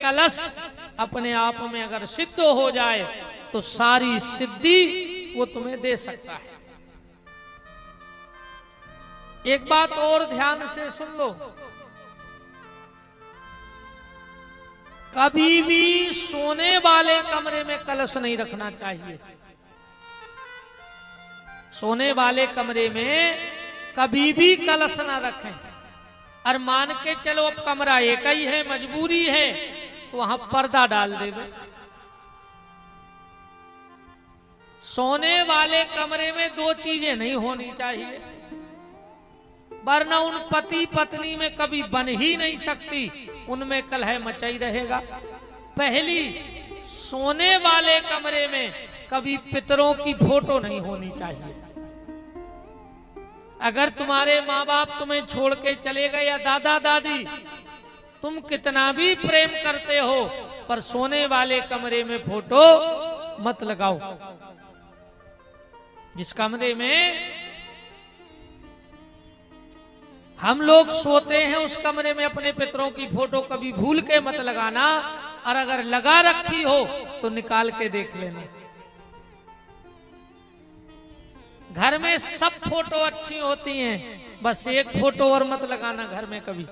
कलश अपने आप में अगर सिद्ध हो जाए तो सारी सिद्धि वो तुम्हें दे सकता है। एक बात और ध्यान से सुन लो, कभी भी सोने वाले कमरे में कलश नहीं रखना चाहिए। सोने वाले कमरे में कभी भी कलश ना रखें। और मान के चलो अब कमरा एक ही है, मजबूरी है, तो वहां पर्दा डाल देवे। सोने वाले कमरे में दो चीजें नहीं होनी चाहिए, वरना उन पति पत्नी में कभी बन ही नहीं सकती, उनमें कलह मचा ही रहेगा। पहली, सोने वाले कमरे में कभी पितरों की फोटो नहीं होनी चाहिए। अगर तुम्हारे माँ बाप तुम्हें छोड़ के चले गए या दादा दादी, तुम कितना भी प्रेम करते हो, पर सोने वाले कमरे में फोटो मत लगाओ। जिस कमरे में हम लोग सोते हैं उस कमरे में अपने पितरों की फोटो कभी भूल के मत लगाना, और अगर लगा रखी हो तो निकाल के देख लेना। घर में सब फोटो अच्छी होती हैं, बस एक फोटो और मत लगाना घर में कभी,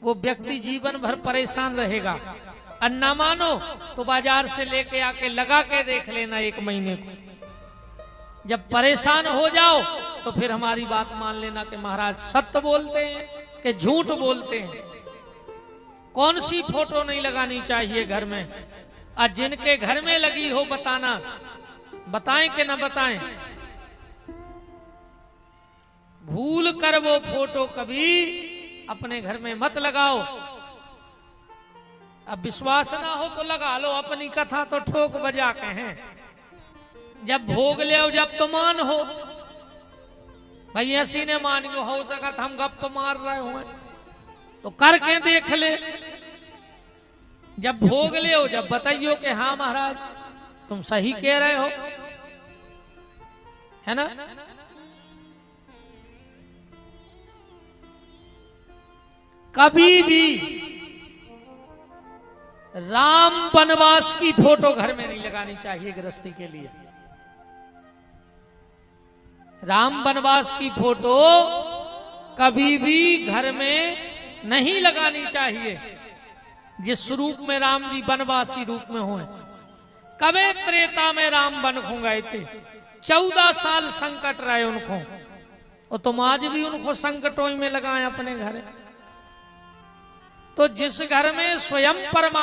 वो व्यक्ति जीवन भर परेशान रहेगा। और ना मानो तो बाजार से लेके आके लगा के देख लेना 1 महीने को। जब परेशान हो जाओ तो फिर हमारी बात मान लेना कि महाराज सत्य बोलते हैं कि झूठ बोलते हैं। कौन सी फोटो नहीं लगानी चाहिए घर में, और जिनके घर में लगी हो बताना, बताएं कि ना बताएं। भूल कर वो फोटो कभी अपने घर में मत लगाओ। अब विश्वास ना हो तो लगा लो, अपनी कथा तो ठोक बजा के हैं। जब भोग ले जब तो मान हो भाई, ऐसी ने मान हो सकत हम गप मार रहे हो तो करके देख ले। जब भोग ले जब बताइयो कि हाँ महाराज तुम सही कह रहे हो, है ना। कभी भी राम वनवास की फोटो घर में नहीं लगानी चाहिए गृहस्थी के लिए। राम वनवास की फोटो कभी भी घर में नहीं लगानी चाहिए। जिस रूप में राम जी वनवासी रूप में हुए, कबे त्रेता में राम वन को गए थे, 14 साल संकट रहे उनको, और तुम आज भी उनको संकटों में लगाए अपने घर। तो जिस घर में स्वयं परमात्मा